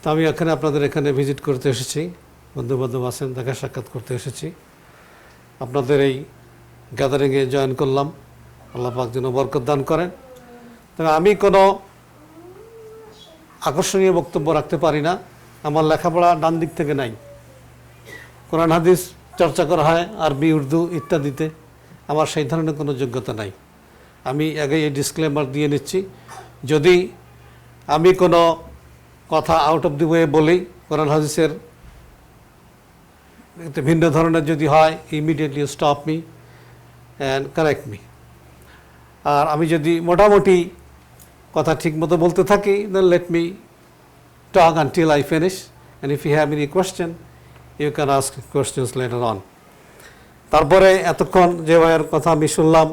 তো আমি আপনাদের এখানে ভিজিট করতে এসেছি, বন্ধুবান্ধব আছেন, দেখা সাক্ষাৎ করতে এসেছি। আপনাদের এই গ্যাদারিংয়ে জয়েন করলাম, আল্লাহ পাক যেন বরকত দান করেন। তবে আমি কোনো আকর্ষণীয় বক্তব্য রাখতে পারি না, আমার লেখাপড়া ডান দিক থেকে নাই। কোরআন হাদিস চর্চা করা হয় আরবি, উর্দু ইত্যাদিতে, আমার সেই ধরনের কোনো যোগ্যতা নাই। আমি আগে এই ডিসক্লেমার দিয়ে নিচ্ছি, যদি আমি কোনো কথা আউট অফ দি ওয়ে বলি, কোরআন হাদিসের ভিন্ন ধরনের যদি হয়, immediately stop me and correct me. আর আমি যদি মোটামুটি কথা ঠিক মতো বলতে থাকি, then let me talk until I finish, and if you have any question you can ask questions later on. তারপরে এতক্ষণ যে ভাইয়ের কথা আমি শুনলাম,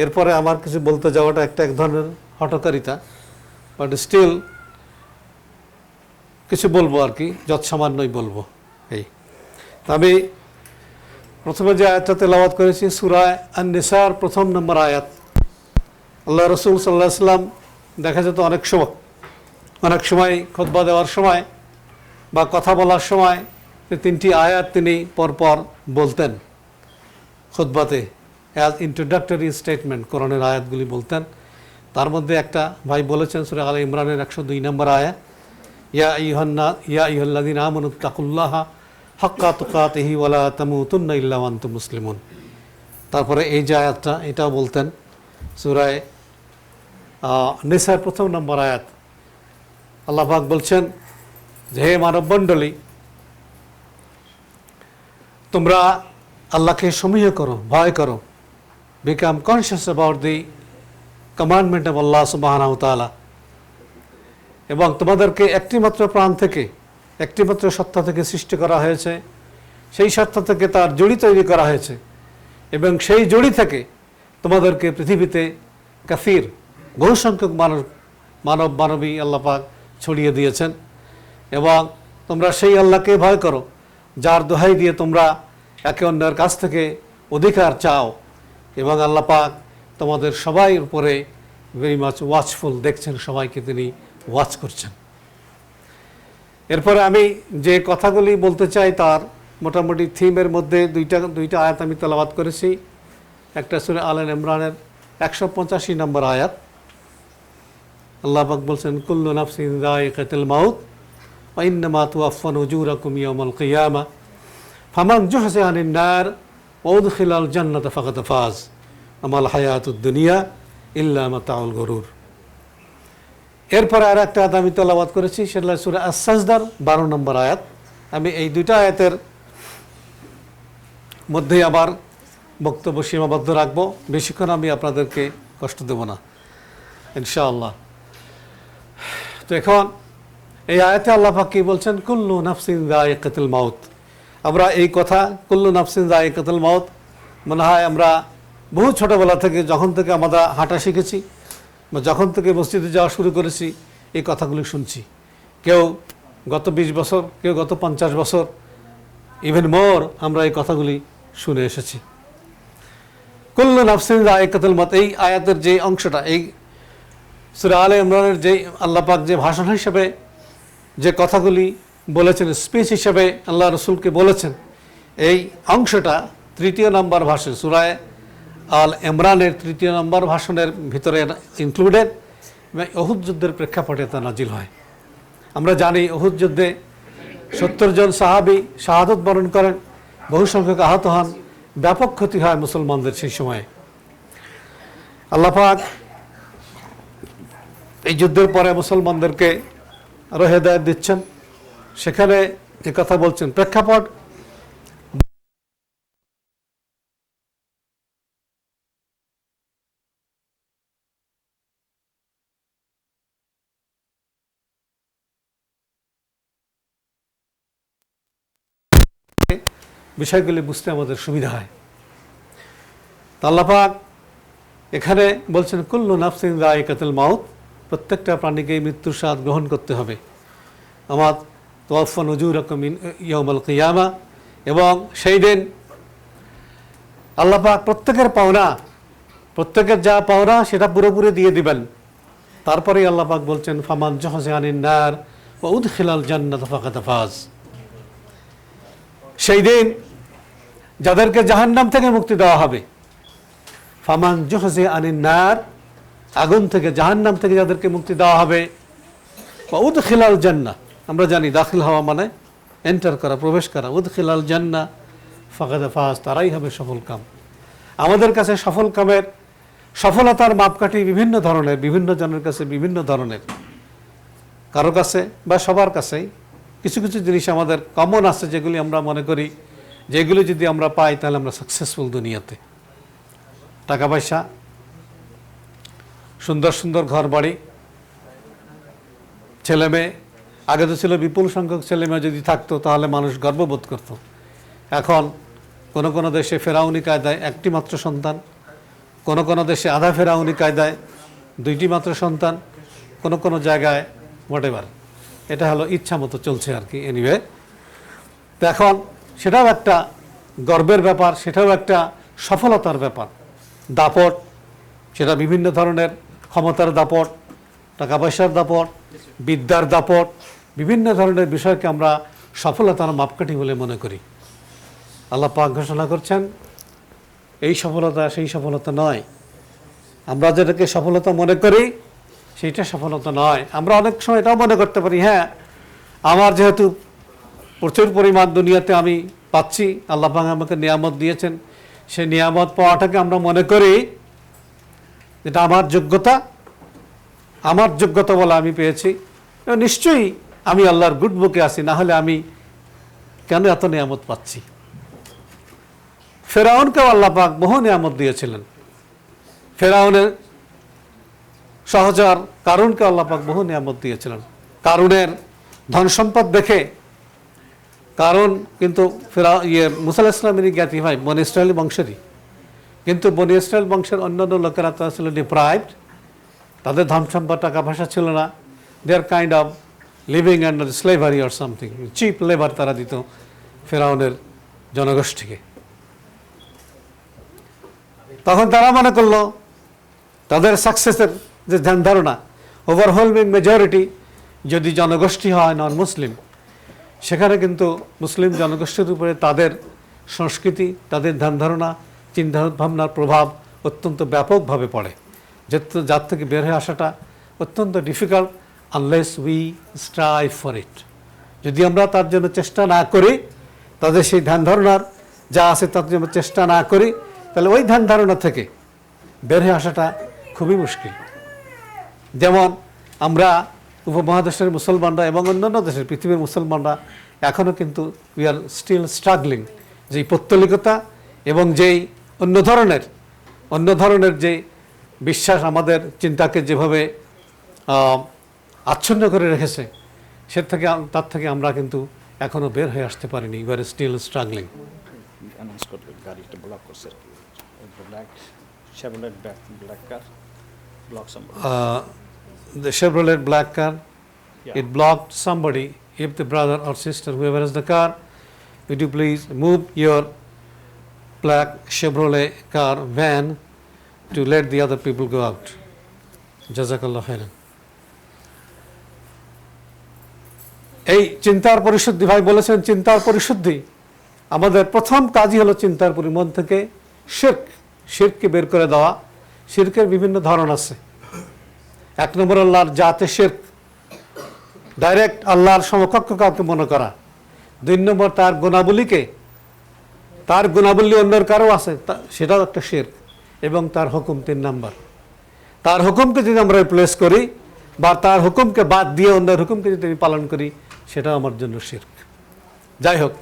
এরপরে আমার কিছু বলতে যাওয়াটা এক ধরনের হঠকারিতা, বাট স্টিল কিছু বলবো আর কি, যৎসামান্যই বলবো। এই আমি প্রথমে যে আয়াতটা তেলাওয়াত করেছি সূরা আন-নিসার প্রথম নম্বর আয়াত। আল্লাহ রসুল সাল্লাল্লাহু আলাইহি ওয়াসাল্লাম দেখা যেত অনেক সময় খুতবা দেওয়ার সময় বা কথা বলার সময় তিনটি আয়াত তিনি পরপর বলতেন খুতবাতে, অ্যাজ ইন্ট্রোডাক্টরি স্টেটমেন্ট কোরআনের আয়াতগুলি বলতেন। তার মধ্যে একটা ভাই বলেছেন সূরা আলে ইমরানের 102 নম্বর আয়াত, ইয়া আইয়ুহাল্লাযীনা আমানুত্তাকুল্লাহা হাক্কা তুকাতিহি ওয়া লা তামুতুন্না ইল্লা ওয়া আনতুম মুসলিমুন। তারপরে এই যে আয়াতটা, এটাও বলতেন সূরা নিসার প্রথম নম্বর আয়াত। আল্লাহ পাক বলছেন যে হে মানব মণ্ডলী, তোমরা আল্লাহকে সমীহ করো, ভয় করো, become conscious about the commandment of Allah সুবহানাহু ওয়া তাআলা, এবং তোমাদেরকে একটিমাত্র প্রাণ থেকে, একটিমাত্র সত্তা থেকে সৃষ্টি করা হয়েছে, সেই সত্তা থেকে তার জড়ি তৈরি করা হয়েছে, এবং সেই জড়ি থেকে তোমাদেরকে পৃথিবীতে কাসির বহু সংখ্যক মানবী আল্লাহ পাক ছড়িয়ে দিয়েছেন, এবং তোমরা সেই আল্লাহকে ভয় করো যার দোহাই দিয়ে তোমরা একে অন্যের কাছ থেকে অধিকার চাও, এবং আল্লাহ পাক তোমাদের সবাই উপরে ভেরি মাচ ওয়াচফুল, দেখছেন, সবাইকে তিনি ওয়াচ করছেন। এরপরে আমি যে কথাগুলি বলতে চাই তার মোটামুটি থিমের মধ্যে দুইটা আয়াত আমি তেলাওয়াত করেছি। একটা সূরা আলে ইমরানের 185 নম্বর আয়াত। আল্লাহ পাক বলছেন কুল্লু নাফসিন যায়িকাতুল মাউত ওয়া ইন্নামা তুওয়াফাউনা উজুরাকুম ইয়াওমাল কিয়ামাহ ফামান যুহজিহা আনিন নার ওয়া উদখিলাল জান্নাতা ফাকাদ ফাজ আমাল হায়াতুদ দুনিয়া ইল্লা মাতাউল গুরুর। এরপরে আর একটা আয়াত আমি তেলাওয়াত করেছি, সেটা সূরা আস-সাজদার 12 নম্বর আয়াত। আমি এই দুইটা আয়াতের মধ্যে আবার বক্তব্য সীমাবদ্ধ রাখবো, বেশিক্ষণ আমি আপনাদেরকে কষ্ট দেব না ইনশাআল্লাহ। তো এখন এই আয়াতে আল্লাহ পাক কি বলছেন, কুল্লু নাফসিন যায়িকাতুল মাউত। আমরা এই কথা কুল্লু নাফসিন যায়িকাতুল মাউত মনে হয় আমরা বহু ছোটোবেলা থেকে, যখন থেকে আমরা হাঁটা শিখেছি বা যখন থেকে মসজিদে যাওয়া শুরু করেছি, এই কথাগুলি শুনছি। কেউ গত 20 বছর, কেউ গত 50 বছর, ইভেন মোর আমরা এই কথাগুলি শুনে এসেছি। কুল্লু নাফসিন যায়িকাতুল মাউত, এই আয়াতের যে অংশটা, এই সূরা আলে ইমরানের যে আল্লাহ পাক যে ভাষণ হিসেবে যে কথাগুলি বলেছেন, স্পিচ হিসেবে আল্লাহ রসুলকে বলেছেন, এই অংশটা 3 নম্বর ভাষণ, সূরা আল ইমরানের 3 নম্বর ভাষণের ভিতরে ইনক্লুডেড, এবং উহুদ যুদ্ধের প্রেক্ষাপটে তা নাজিল হয়। আমরা জানি উহুদ যুদ্ধে 70 জন সাহাবী শাহাদত বরণ করেন, বহু সংখ্যক আহত হন, ব্যাপক ক্ষতি হয় মুসলমানদের সেই সময়ে। আল্লাহ পাক এই যুদ্ধের পরে মুসলমানদেরকে আরো হেদায়েত দিচ্ছেন, সেখানে এ কথা বলছেন। প্রেক্ষাপট বিষয়গুলি বুঝতে আমাদের সুবিধা হয়। আল্লাহ পাক এখানে বলছেন কুল্লু নাফসিন যায়িকাতুল মাউত, প্রত্যেকটা প্রাণীকে মৃত্যুর স্বাদ গ্রহণ করতে হবে। আমার তুওয়াফাউনা উজুরাকুম ইয়াওমাল কিয়ামাহ, এবং সেই দিন আল্লাহ পাক প্রত্যেকের পাওনা, প্রত্যেকের যা পাওনা সেটা পুরোপুরি দিয়ে দিবেন। তারপরেই আল্লাহ পাক বলছেন ফামান যুহজিহা আনিন নার ওয়া উদখিলাল জান্নাতা ফাকাদ ফাজ। সেই দিন যাদেরকে জাহান্নাম থেকে মুক্তি দেওয়া হবে, ফামান জুহজিহা আনিন নার, আগুন থেকে জাহান্নাম থেকে যাদেরকে মুক্তি দেওয়া হবে, ওয়া উদখিলাল জান্নাহ, আমরা জানি দাখিল হওয়া মানে এন্টার করা, প্রবেশ করা, উদখিলাল জান্নাহ ফাকাদ ফাজ, তারাই হবে সফল কাম। আমাদের কাছে সফল কামের সফলতার মাপকাঠি বিভিন্ন ধরনের, বিভিন্ন জনের কাছে বিভিন্ন ধরনের। কারো কাছে বা সবার কাছেই কিছু কিছু জিনিস আমাদের কমন আছে, যেগুলি আমরা মনে করি যেগুলি যদি আমরা পাই তাহলে আমরা সাকসেসফুল দুনিয়াতে। টাকা পয়সা, সুন্দর সুন্দর ঘর বাড়ি, ছেলে মেয়ে। আগে তো ছিল বিপুল সংখ্যক ছেলে মেয়ে যদি থাকতো তাহলে মানুষ গর্ববোধ করত। এখন কোনো কোনো দেশে ফেরাউনি কায়দায় একটি মাত্র সন্তান, কোনো কোনো দেশে আধা ফেরাউনি কায়দায় দুইটি মাত্র সন্তান, কোনো কোনো জায়গায় হোয়াটএভার। এটা হলো ইচ্ছা মতো চলছে আর কি। এনিওয়ে, তো এখন সেটাও একটা গর্বের ব্যাপার, সেটাও একটা সফলতার ব্যাপার। দাপট, সেটা বিভিন্ন ধরনের ক্ষমতার দাপট, টাকা পয়সার দাপট, বিদ্যার দাপট, বিভিন্ন ধরনের বিষয়কে আমরা সফলতার মাপকাঠি বলে মনে করি। আল্লাহ পাক ঘোষণা করছেন এই সফলতা সেই সফলতা নয়। আমরা যেটাকে সফলতা মনে করি সেইটা সফলতা নয়। আমরা অনেক সময় এটাও মনে করতে পারি, হ্যাঁ আমার যেহেতু প্রচুর পরিমাণ দুনিয়াতে আমি পাচ্ছি, আল্লাহ পাক আমাকে নিয়ামত দিয়েছেন, সেই নিয়ামত পাওয়াটাকে আমরা মনে করি এটা আমার যোগ্যতা, আমার যোগ্যতা বলে আমি পেয়েছি, নিশ্চয়ই আমি আল্লাহর গুড বুকে আছি, না হলে আমি কেন এত নিয়ামত পাচ্ছি। ফেরাউনকেও আল্লাহ পাক বহু নিয়ামত দিয়েছিলেন। ফেরাউনের সহচর কারুনকে আল্লাহ পাক বহু নিয়ামত দিয়েছিলেন। কারুনের ধন সম্পদ দেখে, কারণ কিন্তু মুসা আলাইহিস সালামেরই জ্ঞাতি ভাই, বনী ইসরায়েল বংশেরই, কিন্তু বনী ইসরায়েল বংশের অন্যান্য লোকেরা তো ছিল ডিপ্রাইভড, তাদের ধন সম্পদ টাকা পয়সা ছিল না। They are kind of living under slavery or something, cheap labour তারা দিত ফেরাউনের জনগোষ্ঠীকে। তখন তারা মনে করলো তাদের সাকসেসের যে ধ্যান ধারণা, ওভারওয়েলমিং মেজরিটি যদি জনগোষ্ঠী হয় নন মুসলিম, সেখানে কিন্তু মুসলিম জনগোষ্ঠীর উপরে তাদের সংস্কৃতি, তাদের ধ্যান ধারণা, চিন্তা ভাবনার প্রভাব অত্যন্ত ব্যাপকভাবে পড়ে, যার থেকে বের হয়ে আসাটা অত্যন্ত difficult unless we strive for it. যদি আমরা তার জন্য চেষ্টা না করি, তাদের সেই ধ্যান ধারণার যা আছে তার জন্য চেষ্টা না করি, তাহলে ওই ধ্যান ধারণা থেকে বের হয়ে আসাটা খুবই মুশকিল। যেমন আমরা উপমহাদেশের মুসলমানরা এবং অন্যান্য দেশের পৃথিবীর মুসলমানরা এখনও কিন্তু উই আর স্টিল স্ট্রাগলিং, যেই পৌত্তলিকতা এবং যেই অন্য ধরনের যে বিশ্বাস আমাদের চিন্তাকে যেভাবে আচ্ছন্ন করে রেখেছে, তার থেকে আমরা কিন্তু এখনও বের হয়ে আসতে পারিনি। We are still struggling. The Chevrolet black car, it blocked somebody. If the brother or sister, whoever is the car, would you please move your black Chevrolet car van to let the other people go out. Jazakallah khairan. এই চিন্তার পরিশুদ্ধি, ভাই বলেছেন চিন্তার পরিশুদ্ধি, আমাদের প্রথম কাজই হলো চিন্তার মন থেকে শিরককে বের করে দেওয়া। শিরকের বিভিন্ন ধরন আছে। এক নম্বর আল্লাহর জাতে শিরক, ডাইরেক্ট আল্লাহর সমকক্ষ কাউকে মনে করা। দুই নম্বর তার গুণাবলী অন্যের কারো আছে, সেটাও একটা শিরক। এবং তার হুকুম 3 নম্বর, তার হুকুমকে যদি আমরা রিপ্লেস করি বা তার হুকুমকে বাদ দিয়ে অন্যের হুকুমকে যদি আমি পালন করি, সেটাও আমার জন্য শিরক। যাই হোক,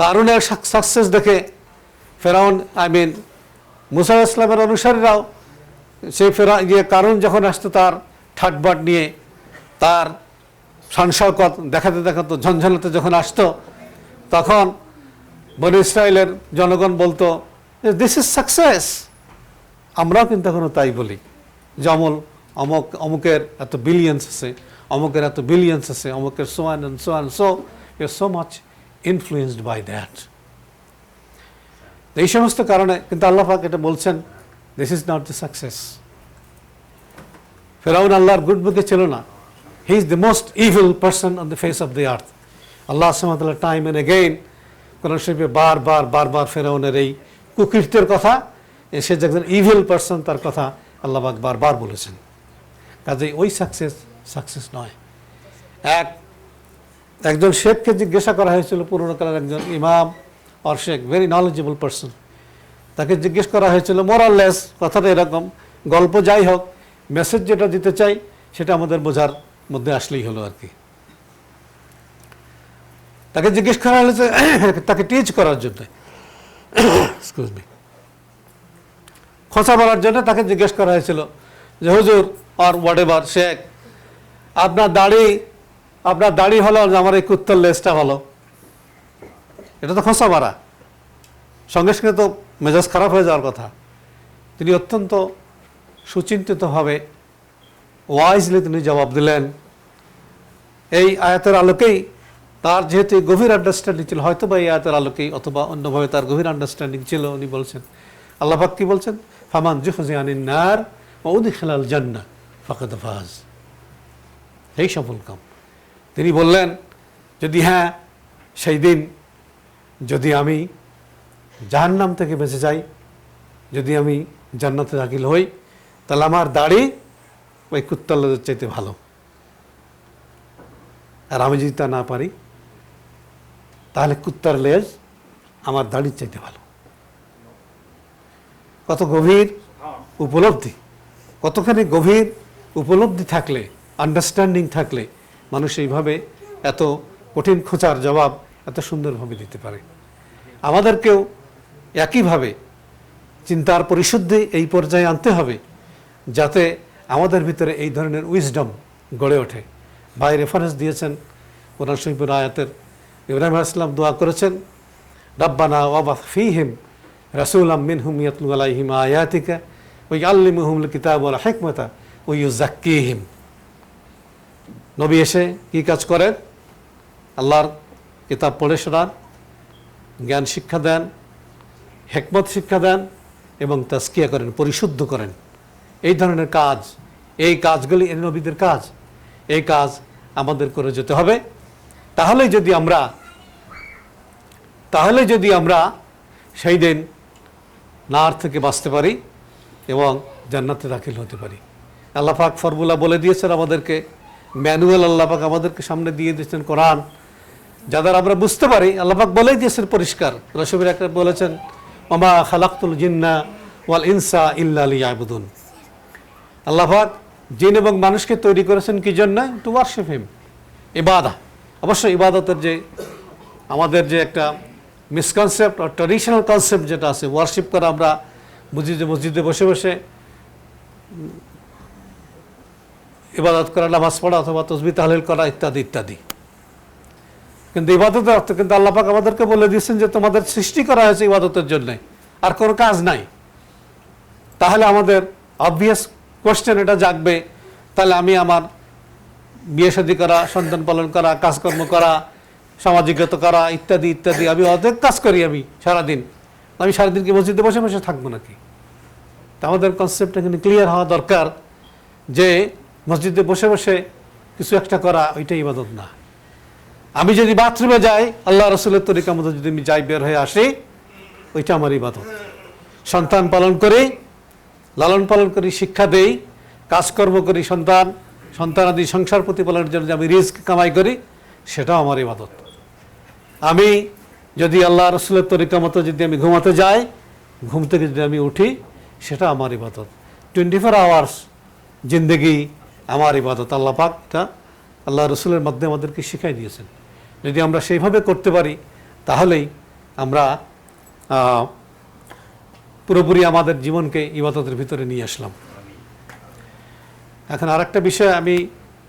কারুনের সাকসেস দেখে ফেরাউন, মুসা আলাইহিস সালামের অনুসারীরাও সেই কারুন যখন আসতো তার ঠাটবাট নিয়ে, তার শান-শওকত দেখাতে ঝনঝনাতে যখন আসতো, তখন বনী ইসরায়েলের জনগণ বলতো দিস ইজ সাকসেস। আমরাও কিন্তু এখনো তাই বলি যে অমুকের এত বিলিয়ন্স আছে, অমুকের এত বিলিয়ন্স আছে, অমুকের so and so you are so much influenced by that. এই সমস্ত কারণে কিন্তু আল্লাহ পাক এটা বলছেন this is not the success. ফেরাউন আল্লাহর গুড বুকে ছিল না, He is the most evil person on the face of the earth. আল্লাহ সুবহানাহু ওয়া তাআলা টাইম এন্ড এগেইন কোরআন শরীফে বারবার ফেরাউনের এই কুকীর্তির কথা, সে যে একজন ইভিল পারসন তার কথা আল্লাহ পাক বারবার বলেছেন। কাজেই ওই সাকসেস নয়। একজন শেখকে জিজ্ঞাসা করা হয়েছিল, পুরোনো কালের একজন ইমাম or Sheikh, very knowledgeable person, তাকে জিজ্ঞেস করা হয়েছিল মোরাললেস, কথাটা এরকম, গল্প যাই হোক, মেসেজ যেটা দিতে চাই সেটা আমাদের বোঝার মধ্যে আসলেই হলো আর কি। তাকে জিজ্ঞেস করা হয়েছে তাকে টিচ করার জন্য, এক্সকিউজ মি, খোঁচা মারার জন্য তাকে জিজ্ঞেস করা হয়েছিল যে হুজুর আর হোয়াটএভার শেখ, আপনার দাড়ি হলো, আমার এই কুত্তার লেজটা হলো, এটা তো খোঁচা মারা, সঙ্গে সঙ্গে তো মেজাজ খারাপ হয়ে যাওয়ার কথা। তিনি অত্যন্ত সুচিন্তিতভাবে ওয়াইজলি তিনি জবাব দিলেন। এই আয়াতের আলোকেই তার যেহেতু গভীর আন্ডারস্ট্যান্ডিং ছিল, হয়তো বা এই আয়াতের আলোকেই অথবা অন্যভাবে তার গভীর আন্ডারস্ট্যান্ডিং ছিল, উনি বলছেন, আল্লাহ পাক কি বলছেন, ফামান যুহজিয়া আনিন নার ওয়া উদখিলাল জান্নাহ ফাকাদ ফাজ, এই সফল কাম। তিনি বললেন যদি হ্যাঁ সেই দিন যদি আমি জাহান্নাম থেকে বেঁচে যাই, যদি আমি জান্নাতে দাখিল হই, তাহলে আমার দাড়ি ওই কুত্তার লেজের চাইতে ভালো, আর আমি যদি তা না পারি তাহলে কুত্তার লেজ আমার দাড়ির চাইতে ভালো। কত গভীর উপলব্ধি, কতখানি গভীর উপলব্ধি থাকলে, আন্ডারস্ট্যান্ডিং থাকলে মানুষ এইভাবে এত কঠিন খোঁচার জবাব এত সুন্দরভাবে দিতে পারে। আমাদেরকেও একইভাবে চিন্তার পরিশুদ্ধি এই পর্যায়ে আনতে হবে যাতে আমাদের ভিতরে এই ধরনের উইজডম গড়ে ওঠে। ভাই রেফারেন্স দিয়েছেন কোরআন শরীফের আয়াতের, ইব্রাহিম আলাইহিস সালাম দোয়া করেছেন, রাব্বানা ওয়াবাস ফীহিম রাসূলাম মিনহুম ইয়াতলু আলাইহিম আয়াতিকা ওয়া ইউআল্লিমুহুমুল কিতাবা ওয়াল হিকমাতা ওয়া ইউযাক্কিহিম। নবী এসে কি কাজ করেন? আল্লাহর কিতাব পড়ে শোনান, জ্ঞান শিক্ষা দেন, হিকমত শিক্ষা দেন এবং তাজকিয়া করেন, পরিশুদ্ধ করেন। এই ধরনের কাজ, এই কাজগুলি নবীদের কাজ, এই কাজ আমাদের করে যেতে হবে। তাহলে যদি আমরা সেই দিন নার থেকে বাঁচতে পারি এবং জান্নাতে দাখিল হতে পারি। আল্লাহ পাক ফর্মুলা বলে দিয়েছেন আমাদেরকে, ম্যানুয়াল আল্লাহ পাক আমাদেরকে সামনে দিয়ে দিয়েছেন কোরআন, যাদের আমরা বুঝতে পারি। আল্লাহ পাক বলেই দিয়েছেন পরিষ্কার, রাসূলের একটা বলেছেন, ওমা খালাকতুল জিন্না ওয়াল ইনসা ইল্লা লিয়াবুদুন। আল্লাহ পাক জিন এবং মানুষকে তৈরি করেছেন কি জন্য? টু ওয়ারশিপ হিম, ইবাদা। অবশ্যই ইবাদতের যে আমাদের যে একটা মিসকনসেপ্ট আর ট্র্যাডিশনাল কনসেপ্ট যেটা আছে, ওয়ারশিপ করা আমরা বুঝি যে মসজিদে বসে বসে ইবাদত করা, নামাজ পড়া অথবা তসবিহ তাহলিল করা ইত্যাদি ইত্যাদি। কিন্তু ইবাদতের অর্থ কিন্তু আল্লাহ পাক আমাদেরকে বলে দিয়েছেন যে তোমাদের সৃষ্টি করা হয়েছে ইবাদতের জন্য, আর কোনো কাজ নাই। তাহলে আমাদের অবভিয়াস কোয়েশ্চেন এটা জাগবে, তাহলে আমি আমার বিয়ে শাদী করা, সন্তান পালন করা, কাজকর্ম করা, সামাজিকতা করা ইত্যাদি ইত্যাদি, আমি অনেক কাজ করি আমি সারাদিন, আমি সারাদিন কি মসজিদে বসে বসে থাকবো নাকি? তা আমাদের কনসেপ্টটা কিন্তু ক্লিয়ার হওয়া দরকার যে মসজিদে বসে বসে কিছু একটা করা ওইটাই ইবাদত না। আমি যদি বাথরুমে যাই, আল্লাহ রসুলের তরিকা মতো যদি আমি যাই, বের হয়ে আসি, ওইটা আমার ইবাদত। সন্তান পালন করি, লালন পালন করি, শিক্ষা দেই, কাজকর্ম করি, সন্তানাদি সংসার প্রতিপালনের জন্য আমি রিস্ক কামাই করি, সেটাও আমার ইবাদত। আমি যদি আল্লাহ রসুলের তরিকা মতো যদি আমি ঘুমাতে যাই, ঘুম থেকে যদি আমি উঠি, সেটা আমার ইবাদত। 24 আওয়ার্স জিন্দেগি আমার ইবাদত। আল্লাহ পাক এটা আল্লাহ রসুলের মাধ্যমে আমাদেরকে শিখাই দিয়েছেন। যদি আমরা সেইভাবে করতে পারি তাহলেই আমরা পুরোপুরি আমাদের জীবনকে ইবাদতের ভিতরে নিয়ে আসলাম। এখন আরেকটা বিষয় আমি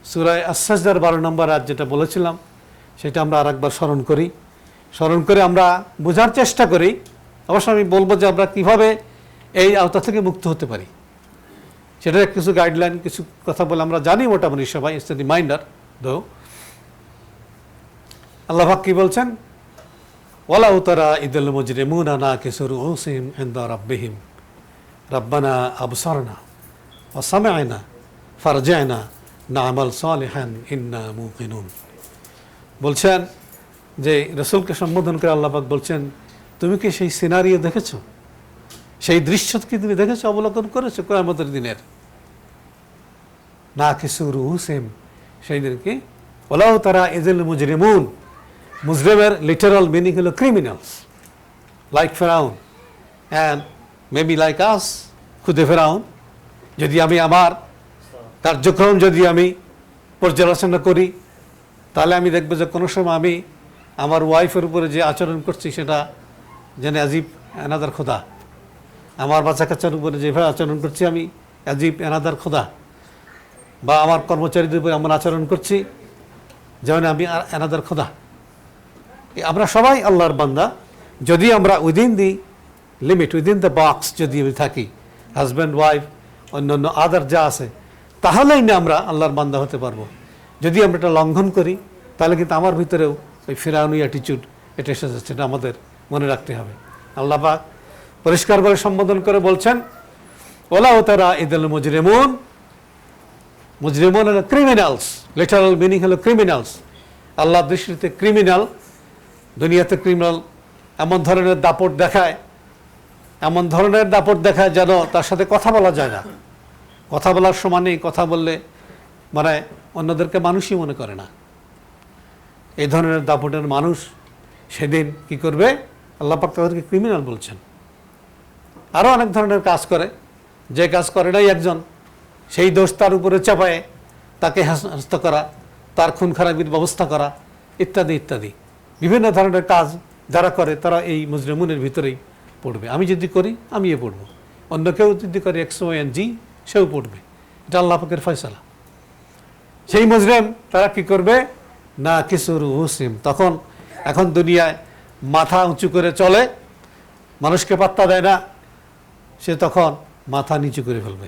সূরা আস-সাজদার 12 নম্বর আয়াত যেটা বলেছিলাম সেটা আমরা আরেকবার স্মরণ করে আমরা বোঝার চেষ্টা করি। অবশ্য আমি বলবো যে আমরা কিভাবে এই আওতা থেকে মুক্ত হতে পারি সেটার কিছু গাইডলাইন, কিছু কথা বলে আমরা জানি মোটামুটি সবাই, ইটস এ রিমাইন্ডার দো। আল্লাহ পাক কি বলছেন? ওয়ালাউ তারা ইদাল মুজরিমুনা নাকিসু রুউসিহিম ইনদা রাব্বিহিম রাব্বানা আবসারনা ওয়া সামি'না ফারজি'না না'মাল সালিহান ইন্না মুকিনুন। বলছেন যে রাসূলকে সম্বোধন করে আল্লাহ পাক বলছেন, তুমি কি সেই সিনারিও দেখেছো, সেই দৃশ্য কি তুমি দেখেছো, অবলোকন করেছো কিয়ামতের দিনের? নাকিসু রুউসিহিম, সেই দিন কি ওয়ালাউ তারা ইযিল মুজরিমুন, মুজরিমের লিটারাল মিনিং হলো ক্রিমিনালস, লাইক ফেরাউন অ্যান্ড মেবি লাইক আস, খুদে ফেরাউন। যদি আমি আমার কার্যক্রম যদি আমি পর্যালোচনা করি, তাহলে আমি দেখবো যে কোনো সময় আমি আমার ওয়াইফের উপরে যে আচরণ করছি সেটা যেন অ্যাজিব অ্যানাদার খোদা, আমার বাচ্চা কাচ্চার উপরে যেভাবে আচরণ করছি আমি অ্যাজিব অ্যানাদার খোদা, বা আমার কর্মচারীদের উপরে এমন আচরণ করছি যেমন আমি অ্যানাদার খোদা। আমরা সবাই আল্লাহর বান্দা, যদি আমরা within the limit, within the box যদি আমি থাকি, হাজব্যান্ড ওয়াইফ অন্যান্য আদার যা আছে, তাহলেই না আমরা আল্লাহর বান্দা হতে পারবো। যদি আমরা এটা লঙ্ঘন করি, তাহলে কিন্তু আমার ভিতরেও ওই ফিরাউনি অ্যাটিটিউড এটা এসে যাচ্ছে, এটা আমাদের মনে রাখতে হবে। আল্লাহ পাক পরিষ্কারভাবে সম্বোধন করে বলছেন, ওয়ালাউ তারা ইযিল মুজরিমুন, মুজরিমুন হলো ক্রিমিনালস, লিটারাল মিনিং হলো ক্রিমিনালস। আল্লাহর দৃষ্টিতে ক্রিমিনাল, দুনিয়াতে ক্রিমিনাল এমন ধরনের দাপট দেখায়, এমন ধরনের দাপট দেখায় যেন তার সাথে কথা বলা যায় না, কথা বলার সমানেই, কথা বললে মানে অন্যদেরকে মানুষই মনে করে না। এই ধরনের দাপটের মানুষ সেদিন কি করবে? আল্লাহ পাক তাদেরকে ক্রিমিনাল বলছেন। আরও অনেক ধরনের কাজ করে, যে কাজ করে নাই একজন, সেই দোষ তার উপরে চাপায়ে তাকে হস্ত করা, তার খুন খারাপির ব্যবস্থা করা, ইত্যাদি ইত্যাদি বিভিন্ন ধরনের কাজ যারা করে তারা এই মুজরিমুনের ভিতরেই পড়বে। আমি যদি করি আমিও পড়ব, অন্য কেউ যদি করে এক্স ওয়াই এন্ড জি সেও পড়বে। এটা আল্লাহ পাকের ফয়সালা। সেই মুজরিম তারা কি করবে? নাকিসু রুউসিহিম, তখন এখন দুনিয়ায় মাথা উঁচু করে চলে, মানুষকে পাত্তা দেয় না, সে তখন মাথা নিচু করে ফেলবে।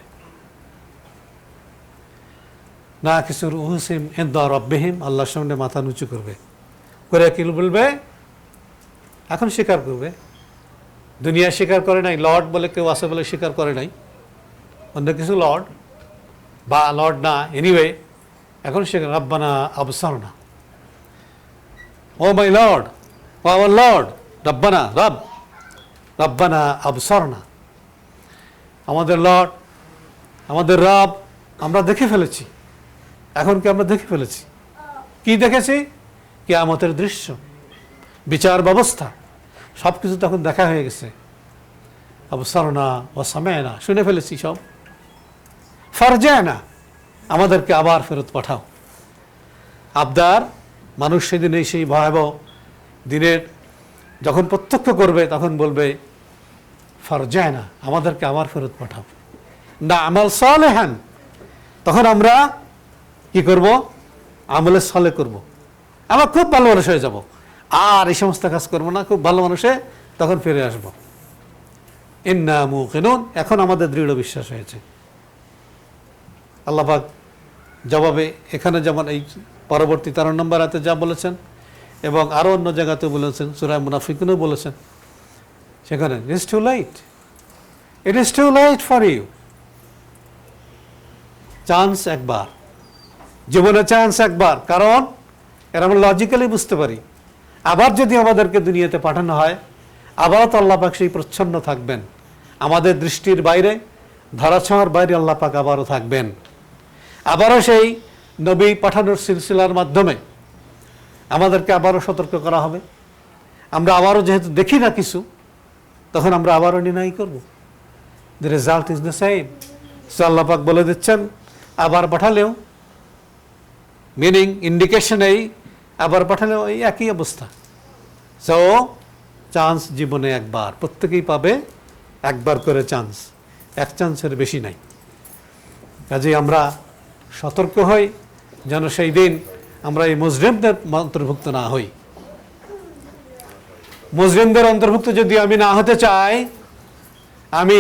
নাকিসু রুউসিহিম ইনদা রাব্বিহিম, আল্লাহর সামনে মাথা নিচু করবে, করে কি বলবে? এখন স্বীকার করবে। দুনিয়া স্বীকার করে নাই, লর্ড বলে কেউ আছে বলে স্বীকার করে নাই, অন্য কিছু লর্ড বা লর্ড না, এনিওয়ে এখন স্বীকার, রাব্বানা আবসারনা, oh my lord, oh our lord, রাব্বানা, রাব্বানা আবসারনা, আমাদের লর্ড, আমাদের রব, আমরা দেখে ফেলেছি। এখন কি আমরা দেখে ফেলেছি? কি দেখেছি? কিয়ামতের দৃশ্য, বিচার ব্যবস্থা, সব কিছু তখন দেখা হয়ে গেছে। আবসারনা ওয়া সামা'না, শুনে ফেলেছি সব। ফারজি'না, আমাদেরকে আবার ফেরত পাঠাও। আবদার, মানুষ সেদিন এই সেই ভয়াবহ দিনের যখন প্রত্যক্ষ করবে তখন বলবে ফারজি'না, আমাদেরকে আবার ফেরত পাঠাও। না'মাল সালিহান, তখন আমরা কি করব? আমলে সালেহ করব, আমরা খুব ভালো মানুষ হয়ে যাব, আর এই সমস্ত কাজ করবো না, খুব ভালো মানুষে তখন ফিরে আসবো। ইন্না মুকিনুন, এখন আমাদের দৃঢ় বিশ্বাস হয়েছে। আল্লাহ পাক জবাবে এখানে যেমন এই পরবর্তী 13 নম্বর আয়াতে যা বলেছেন, এবং আরও অন্য জায়গাতে বলেছেন, সূরা মুনাফিকুনও বলেছেন, সেখানে it is too late, it is too late for you. Chance একবার, জীবনে চান্স একবার, কারণ এর আমরা লজিক্যালি বুঝতে পারি, আবার যদি আমাদেরকে দুনিয়াতে পাঠানো হয়, আবারও তো আল্লাহ পাক সেই প্রচ্ছন্ন থাকবেন, আমাদের দৃষ্টির বাইরে, ধরাছোঁয়ার বাইরে আল্লাহ পাক আবারও থাকবেন। আবারও সেই নবী পাঠানোর সিলসিলার মাধ্যমে আমাদেরকে আবারও সতর্ক করা হবে। আমরা আবারও যেহেতু দেখি না কিছু, তখন আমরা আবারও নির্ণয় করব। The result is the same. So Allah পাক বলে দিচ্ছেন, আবার পাঠালেও, মিনিং ইন্ডিকেশন এই, আবার পাঠালেও এই একই অবস্থা। সো চান্স জীবনে একবার, প্রত্যেকেই পাবে একবার করে চান্স, এক চান্সের বেশি নাই। কাজেই আমরা সতর্ক হই যেন সেই দিন আমরা এই মুজরিমদের অন্তর্ভুক্ত না হই। মুজরিমদের অন্তর্ভুক্ত যদি আমি না হতে চাই, আমি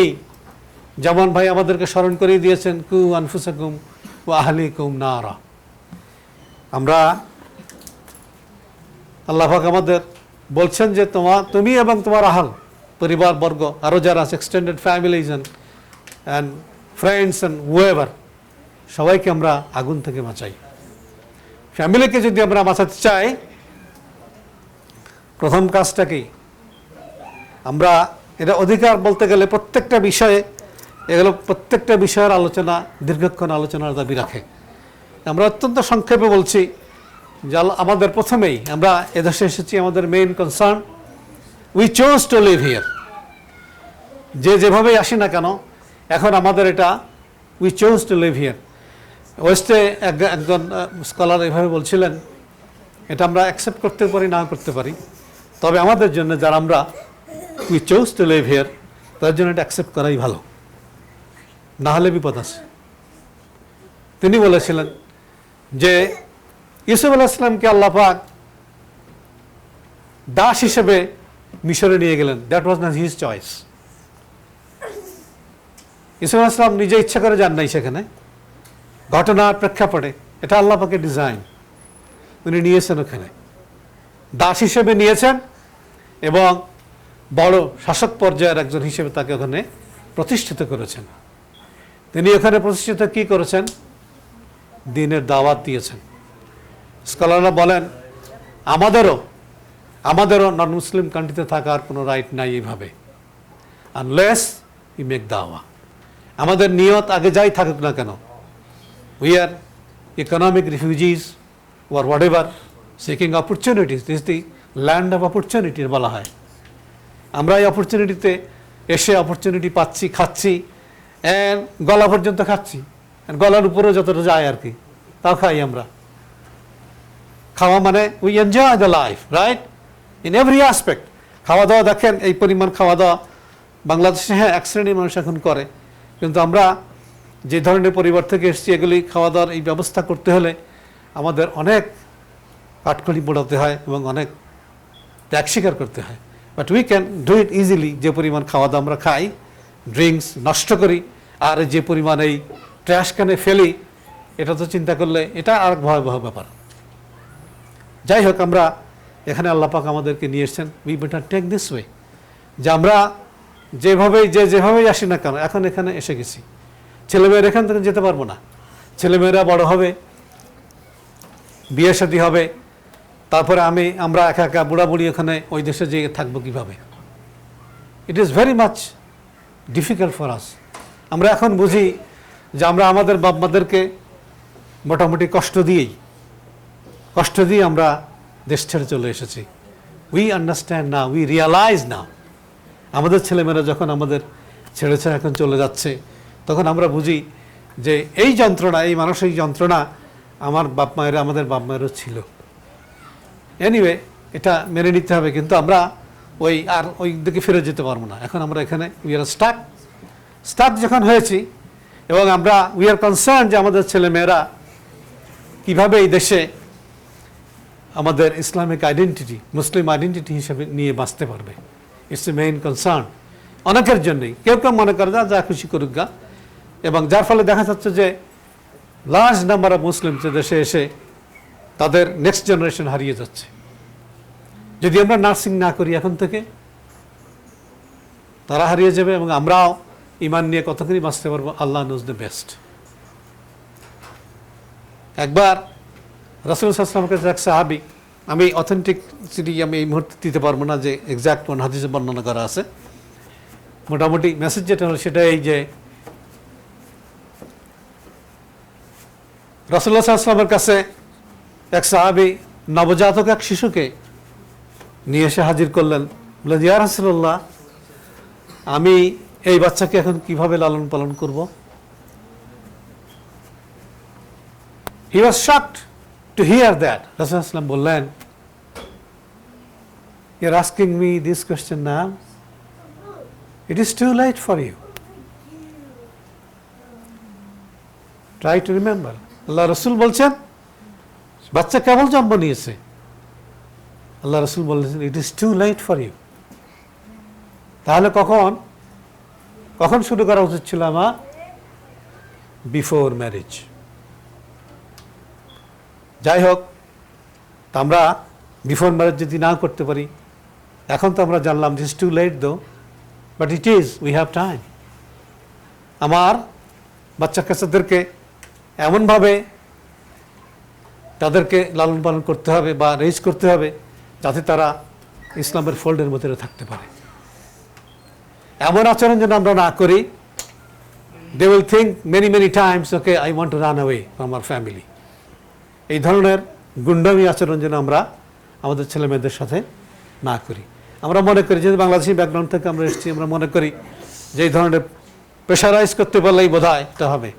যেমন ভাই আমাদেরকে স্মরণ করিয়ে দিয়েছেন, কু আনফুসাকুম ওয়া আহলিকুম নারা, আমরা আল্লাহ পাক আমাদের বলছেন যে তুমি এবং তোমার আহল, পরিবার বর্গ, আরও যারা আছে, extended families and friends and whoever, সবাইকে আমরা আগুন থেকে বাঁচাই। ফ্যামিলিকে যদি আমরা বাঁচাতে চাই, প্রথম কাজটা কি? আমরা এটা অধিকার বলতে গেলে প্রত্যেকটা বিষয়ে, এগুলো প্রত্যেকটা বিষয়ের আলোচনা দীর্ঘক্ষণ আলোচনার দাবি রাখে। আমরা অত্যন্ত সংক্ষেপে বলছি যে আমাদের প্রথমেই আমরা এদেশে এসেছি, আমাদের main concern, we chose to live here. যেভাবেই আসি না কেন, এখন আমাদের এটা we chose to live here. ওয়েস্টে একজন স্কলার এভাবে বলছিলেন, এটা আমরা অ্যাকসেপ্ট করতে পারি, না করতে পারি, তবে আমাদের জন্য যারা আমরা we chose to live here, তার জন্য এটা অ্যাকসেপ্ট করাই ভালো, না হলে বিপদ আছে। তিনি বলেছিলেন যে ইউসুফ আলাইহিস সালামকে আল্লাহ পাক দাস হিসেবে মিশরে নিয়ে গেলেন, that was not his choice. Yusuf আলাইহিস সালাম নিজে ইচ্ছা করে যান নাই সেখানে, ঘটনার প্রেক্ষাপটে এটা আল্লাহ পাকের ডিজাইন। উনি নিয়েছেন ওখানে, দাস হিসেবে নিয়েছেন এবং বড় শাসক পর্যায়ের একজন হিসেবে তাকে ওখানে প্রতিষ্ঠিত করেছেন। তিনি ওখানে প্রতিষ্ঠিত কি করেছেন? দ্বীনের দাওয়াত দিয়েছেন। স্কলাররা বলেন আমাদেরও নন মুসলিম কান্ট্রিতে থাকার কোনো রাইট নাই এইভাবে, আনলেস উই মেক দাওয়া। আমাদের নিয়ত আগে যাই থাকুক না কেন, we are economic refugees or whatever, seeking opportunities, this the land of অপরচুনিটির বলা হয়। আমরা এই অপরচুনিটিতে এসে অপরচুনিটি পাচ্ছি, খাচ্ছি, গলা পর্যন্ত খাচ্ছি, গলার উপরেও যতটা যায় আর কি, তাও খাই আমরা। খাওয়া মানে we enjoy the life, right, in every aspect. খাওয়া দাওয়া দেখেন, এই পরিমাণ খাওয়া দাওয়া বাংলাদেশে হ্যাঁ এক শ্রেণীর মানুষ এখন করে, কিন্তু আমরা যে ধরনের পরিবার থেকে এসেছি, এগুলি খাওয়া দাওয়ার এই ব্যবস্থা করতে হলে আমাদের অনেক কাঠখড়ি পোড়াতে হয় এবং অনেক ত্যাগ স্বীকার করতে হয়। But we can do it easily. যে পরিমাণ খাওয়া দাওয়া আমরা খাই, ড্রিঙ্কস নষ্ট করি, আর যে পরিমাণ এই ট্র্যাশ ক্যানে ফেলি, এটা তো চিন্তা করলে এটা আর ভয়াবহ ব্যাপার। যাই হোক, আমরা এখানে আল্লাহ পাক আমাদেরকে নিয়ে এসেছেন, we better take this way, যে আমরা যেভাবেই আসি না কেন, এখন এখানে এসে গেছি। ছেলেমেয়েরা এখান থেকে যেতে পারবো না, ছেলেমেয়েরা বড় হবে, বিয়ে শাদী হবে, তারপরে আমরা একা একা বুড়াবুড়ি ওখানে ওই দেশে যেয়ে থাকবো কিভাবে? It is very much difficult for us. আমরা এখন বুঝি যে আমরা আমাদের বাপ মাদেরকে মোটামুটি কষ্ট দিয়ে আমরা দেশ ছেড়ে চলে এসেছি। উই আন্ডারস্ট্যান্ড না, উই রিয়ালাইজ না। আমাদের ছেলেমেয়েরা যখন আমাদের ছেড়ে এখন চলে যাচ্ছে, তখন আমরা বুঝি যে এই যন্ত্রণা, এই মানসিক যন্ত্রণা আমাদের বাপ মায়েরও ছিল। এনিওয়ে, এটা মেনে নিতে হবে, কিন্তু আমরা ওই দিকে ফিরে যেতে পারবো না। এখন আমরা এখানে উই আর স্টাক যখন হয়েছি, এবং উই আর কনসার্ন যে আমাদের ছেলেমেয়েরা কীভাবে এই দেশে আমাদের ইসলামিক আইডেন্টিটি, মুসলিম আইডেন্টিটি হিসেবে নিয়ে বাঁচতে পারবে। ইটস এ মেইন কনসার্ন অনেকের জন্যই। কেউ মনে করে যা খুশি করুক গা, এবং যার ফলে দেখা যাচ্ছে যে লার্জ নাম্বার অফ মুসলিম দেশে এসে তাদের নেক্সট জেনারেশন হারিয়ে যাচ্ছে। যদি আমরা নার্সিং না করি এখন থেকে, তারা হারিয়ে যাবে এবং আমরাও ইমান নিয়ে কতখানি বাঁচতে পারবো, আল্লাহ নোজ দ্য বেস্ট। একবার রাসূল সাল্লাল্লাহু আলাইহি ওয়াসাল্লামের কাছে এক সাহাবী, আমি অথেন্টিকসিটি এই মুহূর্তে দিতে পারবো না যে এক্সাক্ট কোন হাদিসে বর্ণনা করা আছে, মোটামুটি মেসেজ যেটা হলো সেটা এই যে রাসূলুল্লাহ সাল্লাল্লাহু আলাইহি ওয়াসাল্লামের কাছে এক সাহাবী নবজাতক এক শিশুকে নিয়ে এসে হাজির করলেন। বললেন, ইয়া রাসূলুল্লাহ, আমি এই বাচ্চাকে এখন কিভাবে লালন পালন করব? He was shocked to hear that. রাসূলুল্লাহ সাল্লাল্লাহু আলাইহি ওয়াসাল্লাম বললেন, you are asking me this question now, it is too late for you. Try to remember, Allah রসুল বলছেন বাচ্চা কেবল জন্ম নিয়েছে, আল্লাহ রসুল বলেছেন it is too late for you. তাহলে কখন শুরু করা উচিত ছিল আমার? Before marriage. যাই হোক, আমরা বিফোর ম্যারেজ যদি না করতে পারি, এখন তো আমরা জানলাম ইট ইজ টু লেট দো, but it is, we have time. আমার বাচ্চা কাচ্চাদেরকে এমনভাবে তাদেরকে লালন পালন করতে হবে বা রেজ করতে হবে যাতে তারা ইসলামের ফোল্ডের মধ্যে থাকতে পারে। এমন আচরণ যেন আমরা না করি, they will think many times, okay I want to run away from our family. এই ধরনের গুন্ডামি আচরণ যেন আমরা আমাদের ছেলে মেয়েদের সাথে না করি। আমরা মনে করি, যেহেতু বাংলাদেশি ব্যাকগ্রাউন্ড থেকে আমরা এসেছি, আমরা মনে করি যে এই ধরনের প্রেশারাইজ করতে পারলেই বোধ হয় এটা হবে।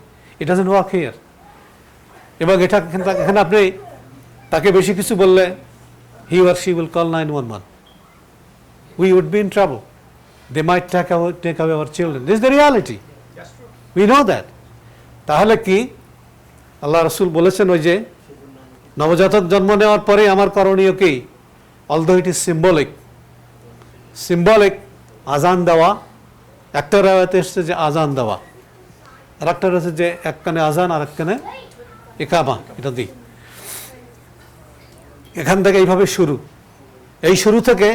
It doesn't work here. এবং এখানে আপনি তাকে বেশি কিছু বললে he or she will call 911. We would be in trouble. They might take away our children. This is the reality. We know that. তাহলে কি আল্লাহ রাসূল বলেছেন, ওই যে নবজাতক জন্ম নেওয়ার পরে আমার করণীয় কি, অলদো ইট ইজ সিম্বলিক আজান দেওয়া। একটা রাওয়াতে এসছে যে আজান দেওয়া, আর একটা রয়েছে যে এক কানে আজান আর এক কানে ইকামা, এটা দিই। এখান থেকে এইভাবে শুরু। এই শুরু থেকে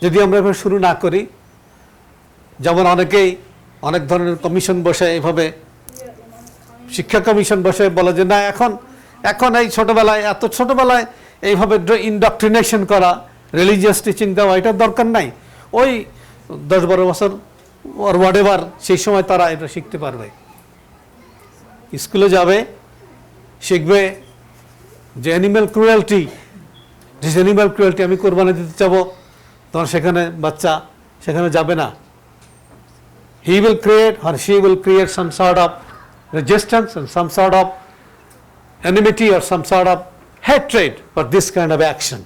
যদি আমরা এভাবে শুরু না করি, যেমন অনেকেই অনেক ধরনের কমিশন বসে, এইভাবে শিক্ষা কমিশন বসে বলে যে না এখন এই ছোটবেলায়, এত ছোটবেলায় এইভাবে ইনডক্ট্রিনেশন করা, রিলিজিয়াস টিচিং দেওয়া, এটার দরকার নাই। ওই 10-12 বছর ওর হোয়াটএভার, সেই সময় তারা এটা শিখতে পারবে। স্কুলে যাবে, শিখবে যে অ্যানিম্যাল ক্রুয়েলটি, আমি কোরবানি দিতে চাবো, তখন সেখানে বাচ্চা সেখানে যাবে না। He will create or she will create some sort of resistance and some sort of enmity or some sort of hatred for this kind of action.